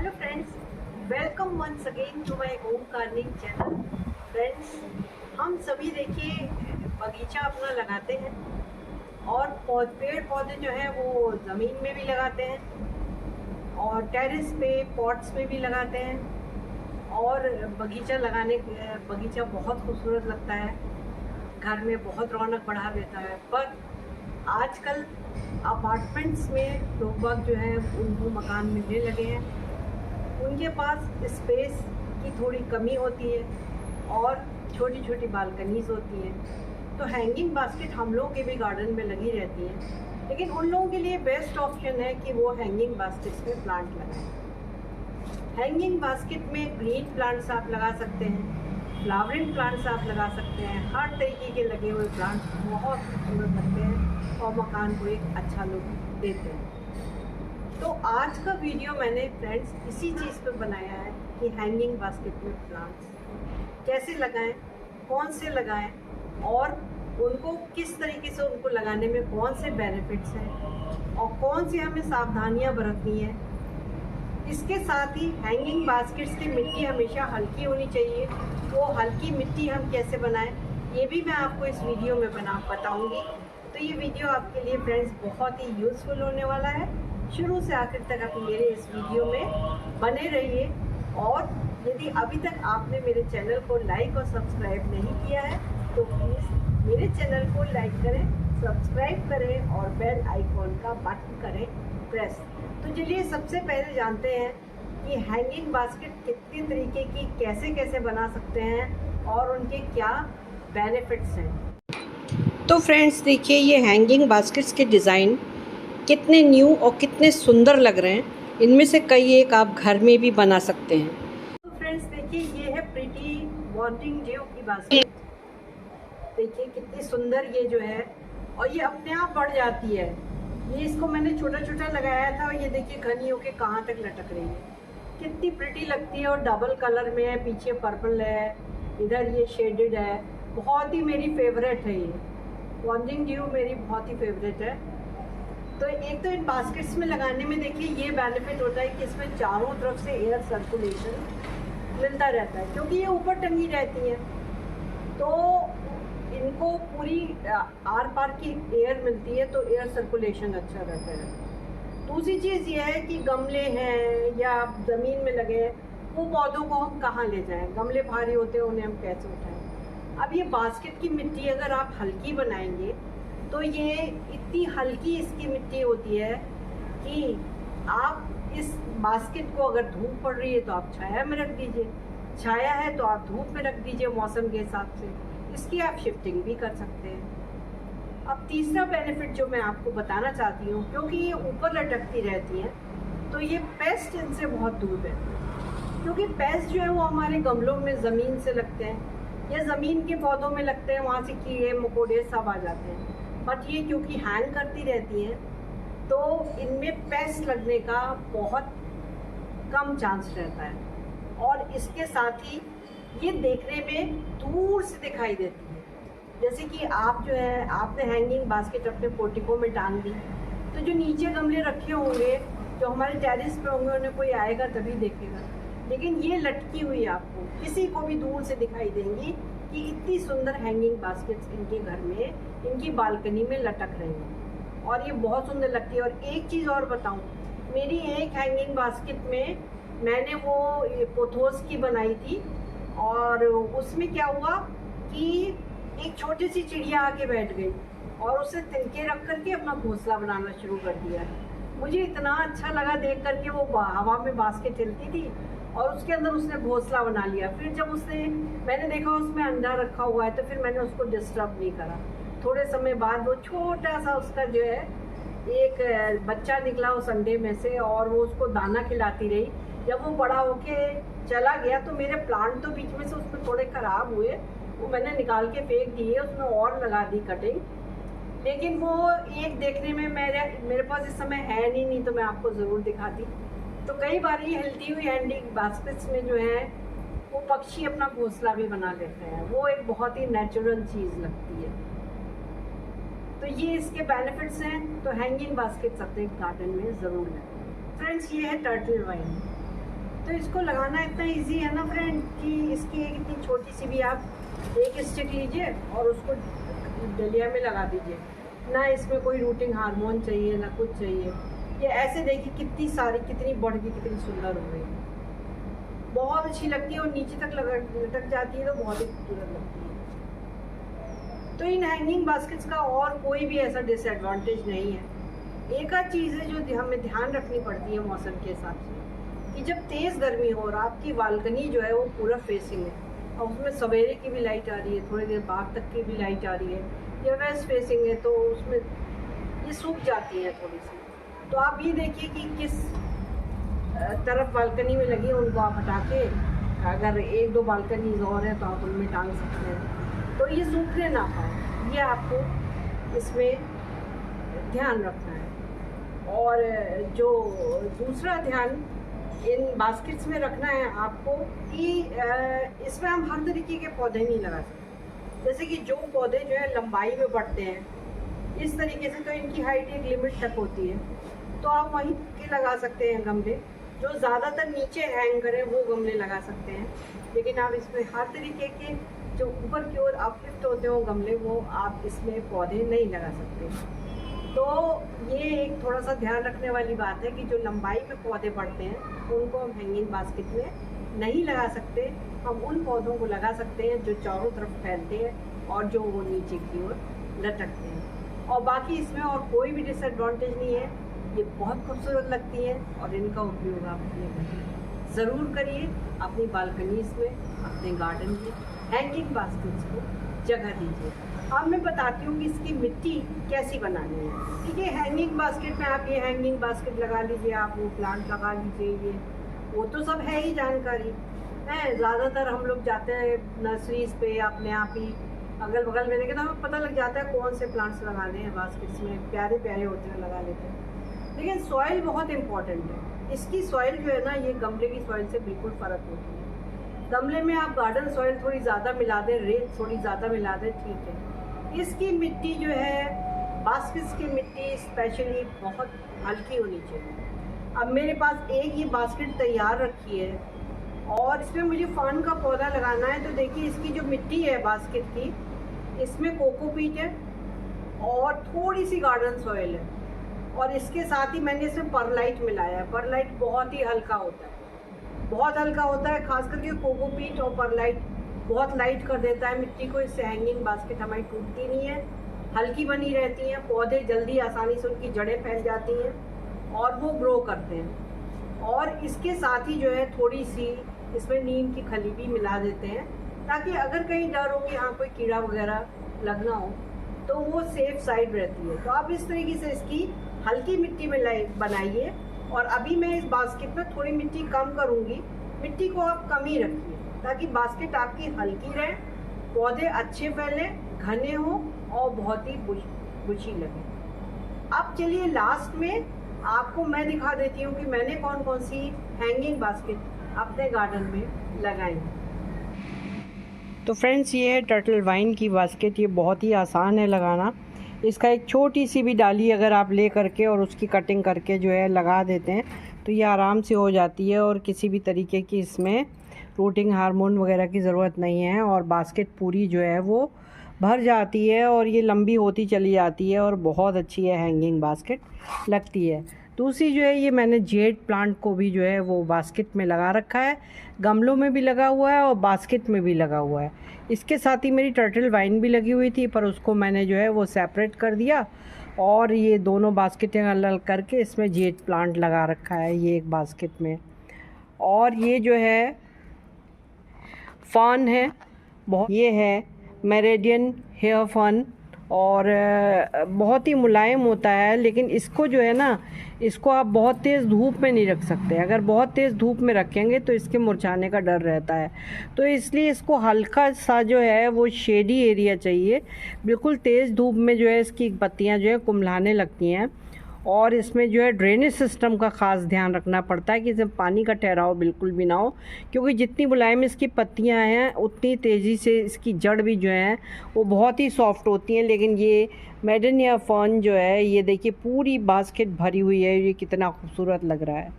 Hello friends, welcome once again to my home gardening channel. Friends, हम सभी देखिए बगीचा अपना लगाते हैं और पेड़ पौधे जो है वो ज़मीन में भी लगाते हैं और टेरेस पे पॉट्स में भी लगाते हैं। और बगीचा बहुत खूबसूरत लगता है, घर में बहुत रौनक बढ़ा देता है। पर आजकल अपार्टमेंट्स में लोग बाग जो है उनको मकान मिलने लगे हैं, उनके पास स्पेस की थोड़ी कमी होती है और छोटी छोटी बालकनीज होती हैं। तो हैंगिंग बास्केट हम लोगों के भी गार्डन में लगी रहती हैं, लेकिन उन लोगों के लिए बेस्ट ऑप्शन है कि वो हैंगिंग बास्केट्स में प्लांट लगाएं। हैंगिंग बास्केट में ग्रीन प्लांट्स आप लगा सकते हैं, फ्लावरिंग प्लांट्स आप लगा सकते हैं। हर तरीके के लगे हुए प्लांट्स बहुत खूबसूरत लगते हैं और मकान को एक अच्छा लुक देते हैं। तो आज का वीडियो मैंने फ्रेंड्स इसी चीज़ पे बनाया है कि हैंगिंग बास्केट में प्लांट्स कैसे लगाएं, कौन से लगाएं और उनको किस तरीके से उनको लगाने में कौन से बेनिफिट्स हैं और कौन सी हमें सावधानियां बरतनी है। इसके साथ ही हैंगिंग बास्केट्स की मिट्टी हमेशा हल्की होनी चाहिए। वो हल्की मिट्टी हम कैसे बनाएं ये भी मैं आपको इस वीडियो में बताऊंगी। तो ये वीडियो आपके लिए फ्रेंड्स बहुत ही यूज़फुल होने वाला है। शुरू से आखिर तक आप मेरे इस वीडियो में बने रहिए। और यदि अभी तक आपने मेरे चैनल को लाइक और सब्सक्राइब नहीं किया है तो प्लीज़ मेरे चैनल को लाइक करें, सब्सक्राइब करें और बेल आइकॉन का बटन करें प्रेस। तो चलिए सबसे पहले जानते हैं कि हैंगिंग बास्केट कितने तरीके की कैसे बना सकते हैं और उनके क्या बेनिफिट्स हैं। तो फ्रेंड्स देखिए, ये हैंगिंग बास्केट्स के डिज़ाइन कितने न्यू और कितने सुंदर लग रहे हैं। इनमें से कई एक आप घर में भी बना सकते हैं। तो फ्रेंड्स देखिए, ये है प्रीटी मॉर्निंग ड्यू की बास्केट। देखिए कितनी सुंदर ये जो है, और ये अपने आप बढ़ जाती है। ये इसको मैंने छोटा छोटा लगाया था और ये देखिए घनी होके कहाँ तक लटक रही है। कितनी प्रिटी लगती है और डबल कलर में है, पीछे पर्पल है, इधर ये शेडेड है। बहुत ही मेरी फेवरेट है ये मॉर्निंग ड्यू, मेरी बहुत ही फेवरेट है। तो एक तो इन बास्केट्स में लगाने में देखिए ये बेनिफिट होता है कि इसमें चारों तरफ से एयर सर्कुलेशन मिलता रहता है, क्योंकि ये ऊपर टंगी रहती हैं तो इनको पूरी आर पार की एयर मिलती है, तो एयर सर्कुलेशन अच्छा रहता है। दूसरी चीज़ ये है कि गमले हैं या ज़मीन में लगे हैं, वो पौधों को हम कहाँ ले जाएं, गमले भारी होते हैं, उन्हें हम कैसे उठाएं। अब ये बास्केट की मिट्टी अगर आप हल्की बनाएंगे तो ये इतनी हल्की इसकी मिट्टी होती है कि आप इस बास्केट को अगर धूप पड़ रही है तो आप छाया में रख दीजिए, छाया है तो आप धूप में रख दीजिए मौसम के हिसाब से। इसकी आप शिफ्टिंग भी कर सकते हैं। अब तीसरा बेनिफिट जो मैं आपको बताना चाहती हूँ, क्योंकि ये ऊपर लटकती रहती हैं तो ये पेस्ट इनसे बहुत दूर रहती है। क्योंकि पेस्ट जो है वो हमारे गमलों में ज़मीन से लगते हैं या ज़मीन के पौधों में लगते हैं, वहाँ से कीड़े मकोड़े सब आ जाते हैं। बट ये क्योंकि हैंग करती रहती हैं तो इनमें पेस्ट लगने का बहुत कम चांस रहता है। और इसके साथ ही ये देखने में दूर से दिखाई देती है। जैसे कि आप जो है आपने हैंगिंग बास्केट अपने पोर्टिको में टांग दी, तो जो नीचे गमले रखे होंगे जो हमारे टेरेस पे होंगे उन्हें कोई आएगा तभी देखेगा, लेकिन ये लटकी हुई आपको किसी को भी दूर से दिखाई देंगी कि इतनी सुंदर हैंगिंग बास्केट्स इनके घर में, इनकी बालकनी में लटक रही हैं और ये बहुत सुंदर लगती है। और एक चीज़ और बताऊं, मेरी एक हैंगिंग बास्केट में मैंने वो पोथोस की बनाई थी और उसमें क्या हुआ कि एक छोटी सी चिड़िया आके बैठ गई और उसे तिनके रख करके अपना घोंसला बनाना शुरू कर दिया। मुझे इतना अच्छा लगा देख करके, वो हवा में बास्केट हिलती थी और उसके अंदर उसने घोंसला बना लिया। फिर जब मैंने देखा उसमें अंडा रखा हुआ है तो फिर मैंने उसको डिस्टर्ब नहीं करा। थोड़े समय बाद वो छोटा सा उसका जो है एक बच्चा निकला उस अंडे में से और वो उसको दाना खिलाती रही। जब वो बड़ा होके चला गया तो मेरे प्लांट तो बीच में से उसमें थोड़े ख़राब हुए, वो मैंने निकाल के फेंक दिए, उसमें और लगा दी कटिंग। लेकिन वो एक देखने में मेरे पास इस समय है नहीं तो मैं आपको ज़रूर दिखाती। तो कई बार ये हिलती हुई हैंगिंग बास्केट्स में जो है वो पक्षी अपना घोंसला भी बना लेते हैं, वो एक बहुत ही नेचुरल चीज़ लगती है। तो ये इसके बेनिफिट्स हैं। तो हैंगिंग बास्केट्स अपने गार्डन में ज़रूर लगाएं। फ्रेंड्स, ये है टर्टल वाइन। तो इसको लगाना इतना इजी है ना फ्रेंड कि इसकी एक इतनी छोटी सी भी आप एक स्टिक लीजिए और उसको डलिया में लगा दीजिए। ना इसमें कोई रूटिंग हार्मोन चाहिए ना कुछ चाहिए। ये ऐसे देखिए कितनी सारी, कितनी बढ़ गई, कितनी सुंदर हो गई, बहुत अच्छी लगती है और नीचे तक लटक जाती है तो बहुत ही खूबसूरत लगती है। तो इन हैंगिंग बास्केट्स का और कोई भी ऐसा डिसएडवांटेज नहीं है। एक आध चीज़ है जो हमें ध्यान रखनी पड़ती है मौसम के हिसाब से कि जब तेज़ गर्मी हो और आपकी बालकनी जो है वो पूरा फेसिंग है और उसमें सवेरे की भी लाइट आ रही है, थोड़ी देर बाद तक की भी लाइट आ रही है, या वेस्ट फेसिंग है तो उसमें ये सूख जाती है थोड़ी सी। तो आप ये देखिए कि किस तरफ बालकनी में लगी है, उनको आप हटा के अगर एक दो बालकनीज और हैं तो आप उनमें टांग सकते हैं तो ये सूखने ना पाए, ये आपको इसमें ध्यान रखना है। और जो दूसरा ध्यान इन बास्केट्स में रखना है आपको कि इसमें हम हर तरीके के पौधे नहीं लगा सकते। जैसे कि जो पौधे जो है लंबाई में बढ़ते हैं इस तरीके से, तो इनकी हाइट एक लिमिट तक होती है, तो आप वहीं के लगा सकते हैं गमले। जो ज़्यादातर नीचे हैंग करें वो गमले लगा सकते हैं, लेकिन आप इसमें हर तरीके के जो ऊपर की ओर अपलिफ्ट होते हैं वो गमले, वो आप इसमें पौधे नहीं लगा सकते। तो ये एक थोड़ा सा ध्यान रखने वाली बात है कि जो लंबाई में पौधे बढ़ते हैं उनको हम हैंगिंग बास्केट में नहीं लगा सकते। हम उन पौधों को लगा सकते हैं जो चारों तरफ फैलते हैं और जो वो नीचे की ओर लटकते हैं। और बाकी इसमें और कोई भी डिसएडवांटेज नहीं है, ये बहुत खूबसूरत लगती है और इनका उपयोग आप अपने घर में ज़रूर करिए। अपनी बालकनीज में, अपने गार्डन में हैंगिंग बास्केट्स को जगह दीजिए। अब मैं बताती हूँ कि इसकी मिट्टी कैसी बनानी है। ठीक है, हैंगिंग बास्केट में आप ये हैंगिंग बास्केट लगा लीजिए, आप वो प्लांट लगा लीजिए, ये वो तो सब है ही जानकारी है। ज़्यादातर हम लोग जाते हैं नर्सरीज पे अपने आप ही अगल बगल में, लेकिन हमें पता लग जाता है कौन से प्लांट्स लगाने हैं बास्केट्स में, प्यारे प्यारे होते हैं, लगा लेते हैं। लेकिन सॉइल बहुत इंपॉर्टेंट है। इसकी सॉइल जो है ना, ये गमले की सॉइल से बिल्कुल फ़र्क होती है। गमले में आप गार्डन सॉइल थोड़ी ज़्यादा मिला दें, रेत थोड़ी ज़्यादा मिला दें, ठीक है। इसकी मिट्टी जो है, बास्केट्स की मिट्टी स्पेशली बहुत हल्की होनी चाहिए। अब मेरे पास एक ये बास्केट तैयार रखी है और इसमें मुझे फर्न का पौधा लगाना है। तो देखिए इसकी जो मिट्टी है बास्केट की, इसमें कोकोपीट है और थोड़ी सी गार्डन सॉइल है, और इसके साथ ही मैंने इसमें परलाइट मिलाया है। परलाइट बहुत ही हल्का होता है, बहुत हल्का होता है, खास करके कोकोपीट और परलाइट बहुत लाइट कर देता है मिट्टी को। इससे हैंगिंग बास्केट हमारी टूटती नहीं है, हल्की बनी रहती हैं, पौधे जल्दी आसानी से उनकी जड़ें फैल जाती हैं और वो ग्रो करते हैं। और इसके साथ ही जो है थोड़ी सी इसमें नीम की खली भी मिला देते हैं, ताकि अगर कहीं डर हो कि हाँ कोई कीड़ा वगैरह लगना हो तो वो सेफ साइड रहती है। तो आप इस तरीके से इसकी हल्की मिट्टी में बनाइए। और अभी मैं इस बास्केट में थोड़ी मिट्टी कम करूँगी, मिट्टी को आप कम ही रखिए ताकि बास्केट आपकी हल्की रहे, पौधे अच्छे फैले, घने हों और बहुत ही बुशी लगे। अब चलिए लास्ट में आपको मैं दिखा देती हूँ कि मैंने कौन कौन सी हैंगिंग बास्केट अपने गार्डन में लगाई। तो फ्रेंड्स, ये है टर्टल वाइन की बास्केट। ये बहुत ही आसान है लगाना। इसका एक छोटी सी भी डाली अगर आप ले करके और उसकी कटिंग करके जो है लगा देते हैं तो ये आराम से हो जाती है और किसी भी तरीके की इसमें रूटिंग हार्मोन वगैरह की ज़रूरत नहीं है और बास्केट पूरी जो है वो भर जाती है और ये लंबी होती चली जाती है और बहुत अच्छी है हैंगिंग बास्केट लगती है। दूसरी जो है, ये मैंने जेड प्लांट को भी जो है वो बास्केट में लगा रखा है, गमलों में भी लगा हुआ है और बास्केट में भी लगा हुआ है। इसके साथ ही मेरी टर्टल वाइन भी लगी हुई थी, पर उसको मैंने जो है वो सेपरेट कर दिया और ये दोनों बास्केटें अलग करके इसमें जेड प्लांट लगा रखा है ये एक बास्केट में। और ये जो है फर्न है, ये है मेरेडियन हेयर फर्न और बहुत ही मुलायम होता है। लेकिन इसको जो है ना, इसको आप बहुत तेज़ धूप में नहीं रख सकते। अगर बहुत तेज़ धूप में रखेंगे तो इसके मुरझाने का डर रहता है, तो इसलिए इसको हल्का सा जो है वो शेडी एरिया चाहिए। बिल्कुल तेज़ धूप में जो है इसकी पत्तियां जो है कुम्हलाने लगती हैं और इसमें जो है ड्रेनेज सिस्टम का ख़ास ध्यान रखना पड़ता है कि इसमें पानी का ठहराव बिल्कुल भी ना हो, क्योंकि जितनी मुलायम इसकी पत्तियां हैं उतनी तेज़ी से इसकी जड़ भी जो है वो बहुत ही सॉफ्ट होती हैं। लेकिन ये मेडेनिया फर्न जो है, ये देखिए पूरी बास्केट भरी हुई है, ये कितना खूबसूरत लग रहा है।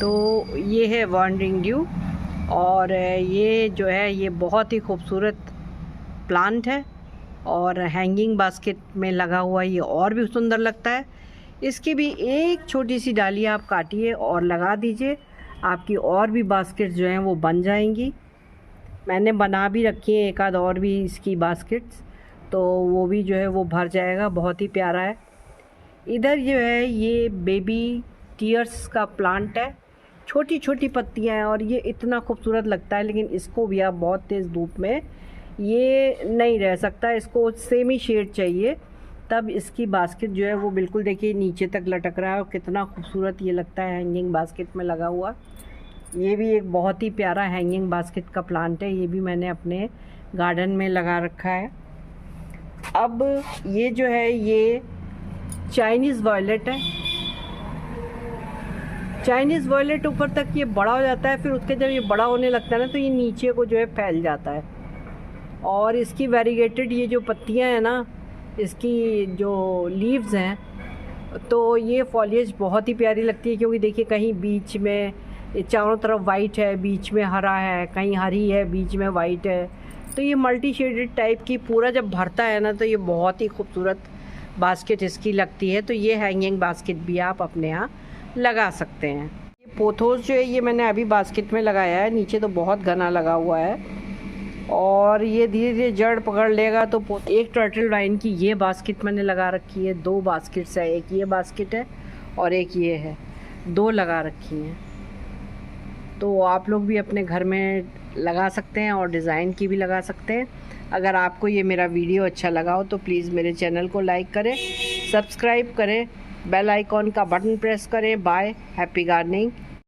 तो ये है वांडरिंग ड्यू, और ये जो है ये बहुत ही खूबसूरत प्लांट है और हैंगिंग बास्केट में लगा हुआ ये और भी सुंदर लगता है। इसकी भी एक छोटी सी डाली आप काटिए और लगा दीजिए, आपकी और भी बास्केट जो हैं वो बन जाएंगी। मैंने बना भी रखी है एक आध और भी इसकी बास्केट्स, तो वो भी जो है वो भर जाएगा। बहुत ही प्यारा है। इधर जो है ये बेबी टीयर्स का प्लांट है, छोटी छोटी पत्तियां हैं और ये इतना खूबसूरत लगता है, लेकिन इसको भी आप बहुत तेज़ धूप में ये नहीं रह सकता, इसको सेमी शेड चाहिए, तब इसकी बास्केट जो है वो बिल्कुल देखिए नीचे तक लटक रहा है और कितना खूबसूरत ये लगता है हैंगिंग बास्केट में लगा हुआ। ये भी एक बहुत ही प्यारा हैंगिंग बास्केट का प्लांट है, ये भी मैंने अपने गार्डन में लगा रखा है। अब ये जो है ये चाइनीज़ वॉयलेट है। चाइनीज़ वॉयलेट ऊपर तक ये बड़ा हो जाता है, फिर उसके जब ये बड़ा होने लगता है ना तो ये नीचे को जो है फैल जाता है, और इसकी वेरीगेटेड ये जो पत्तियां हैं ना, इसकी जो लीव्स हैं, तो ये फॉलिएज बहुत ही प्यारी लगती है, क्योंकि देखिए कहीं बीच में चारों तरफ वाइट है, बीच में हरा है, कहीं हरी है, बीच में वाइट है, तो ये मल्टी शेडेड टाइप की पूरा जब भरता है ना तो ये बहुत ही खूबसूरत बास्केट इसकी लगती है। तो ये हैंगिंग बास्केट भी आप अपने यहाँ लगा सकते हैं। ये पोथोस जो है ये मैंने अभी बास्केट में लगाया है, नीचे तो बहुत घना लगा हुआ है और ये धीरे धीरे जड़ पकड़ लेगा। तो एक टर्टल वाइन की ये बास्केट मैंने लगा रखी है, 2 बास्केट्स है, एक ये बास्केट है और एक ये है, 2 लगा रखी हैं। तो आप लोग भी अपने घर में लगा सकते हैं और डिज़ाइन की भी लगा सकते हैं। अगर आपको ये मेरा वीडियो अच्छा लगा हो तो प्लीज़ मेरे चैनल को लाइक करें, सब्सक्राइब करें, बेल आइकॉन का बटन प्रेस करें। Bye, happy gardening.